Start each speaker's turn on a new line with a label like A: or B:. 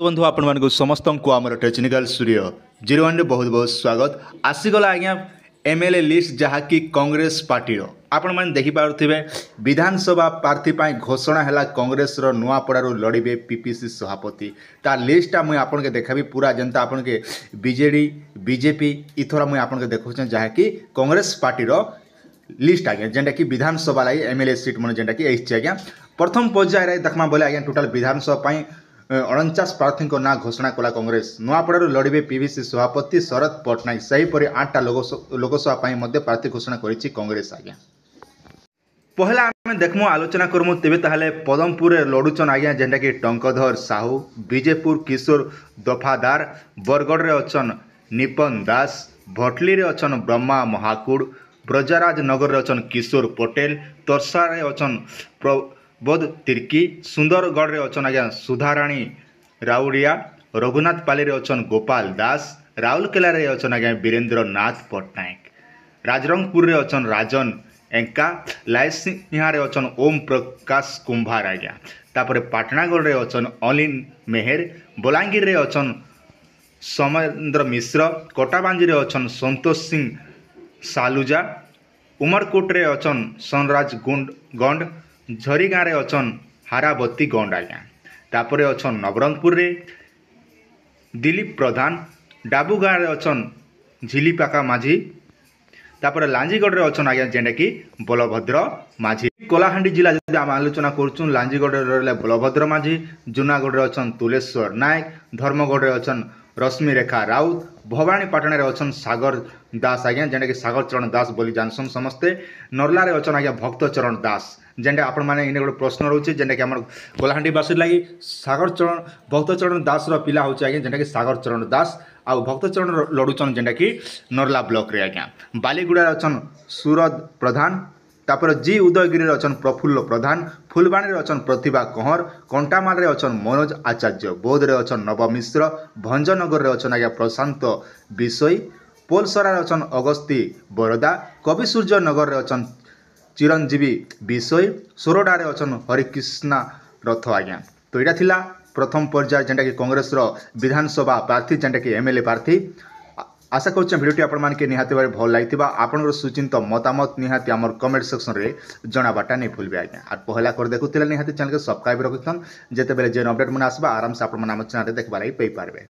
A: बंधु आपण मानक समस्त को आमर टेक्निकल स्टूडियो 01 रे बहुत बहुत स्वागत आसीगला आज्ञा एमएलए लिस्ट जहाँकि कांग्रेस पार्टी आपण मैंने देखिपे विधानसभा प्रार्थी घोषणा है कांग्रेस नुआपड़ारू लड़े पीपीसी सभापति तार लिस्टा मुझे आपन के देखाबी पूरा जनता आपन के बीजेडी बीजेपी इथर मुझे आपन के देखा जहाँकि कांग्रेस पार्टी लिस्ट आज्ञा जेनटा कि विधानसभा लगी एमएलए सीट मन जेनटा कि आज्ञा प्रथम पर्यायर देखमा बोले आज्ञा टोटाल विधानसभा 49 प्रार्थी ना घोषणा कला कांग्रेस नुआपड़ारू लड़े पीवीसी सभापति शरद पट्टनायक सहीपरि 8टा लोकसभा प्रार्थी घोषणा करिछि कांग्रेस आज्ञा पहला आम देखमु आलोचना करमु तेबे ताहले पदमपुर लड़ुचन आज्ञा जेनटा कि टंकधर साहू विजेपुर किशोर दफादार बरगढ़ रे अछन निपन दास भटली रे अछन ब्रह्मा महाकुड़ ब्रजराज नगर रे अछन किशोर पटेल तरसा रे अछन बोध तिर्की सुंदरगढ़ रे अछन आज्ञा सुधाराणी राउड़िया रघुनाथ पाली रे अछन गोपाल दास राउरकेला रे अछन आज्ञा वीरेंद्र नाथ पट्टनायक राजरंगपुर रे अछन राजन एंका लाइसिंहा रे अछन ओम प्रकाश कुंभार आज्ञा तापर पाटनागढ़ रे अछन अलिन मेहर बलांगीर रे अछन समेंद्र मिश्र कोटाबांजी रे अछन संतोष सिंह सालुजा उमरकोट रे अछन सनराज गंड झरी गाँव रे अछन हाराबती गंड आज्ञा तापर अछन नवरंगपुर रे दिलीप प्रधान डाबू गाँव रे अछन झिलीपाका माझी तापर लांजीगढ़ रे अछन आज्ञा जेंटा कि बलभद्र माझी कलाहांडी जिला जदि आम आलोचना करूँ लांजीगढ़ रे रहिला बलभद्र माझी जूनागढ़ रे अछन तुलेश्वर नायक धर्मगढ़ रे अछन रश्मि रेखा राउत भवानीपाटना रे अछन सागर दास आज्ञा जेंटा कि सागर चरण दास बोली जानसन समस्ते नरला रे अछन आज्ञा भक्त चरण दास जेंटा आपण माने इने गोटे प्रश्न रोचे जेंटा कि हमर कलाहांडीवासी लगी सागर चरण भक्त चरण दास रो पिला होचे आज्ञा जेंटा कि सागर चरण दास आ भक्त चरण लड़ुचन जेंटा कि नरला ब्लॉक रे आज्ञा बालीगुड़ा अछन सूरज प्रधान तापर जी उदयगिरी अछन प्रफुल्ल प्रधान फुलबाणी रे अछन प्रतिभा कंहर कंटामाल रे अछन मनोज आचार्य बौद्ध रे अछन नव मिश्र भंजनगर रे अछन आज्ञा प्रशांत विषय पोलसरा रे अछन अगस्ती बरदा कवि सूर्य नगर रे अछन चिरंजीवी विषय सोरडा रे अछन हरिकृष्णा रथ आज्ञा तो यहाँ थिला प्रथम पर्याय जेंटा कि कांग्रेस विधानसभा प्रार्थी जेंटा कि एमएलए प्रार्थी आशा करुच्छे भिडियोटी आपण मानके निहाती भाव भल लगी आपन सुचिंत मतामत निहाती आमर कमेंट सेक्शन रे जनाबाटा नहीं भूलबे आज्ञा आर पहला कर देखुथिले निहाती चैनल के सब्सक्राइब रखिथन जेते बेले जेन अपडेट मन आसबा आराम से आपण मन हम चैनल रे देखबा लागि पई पारबे।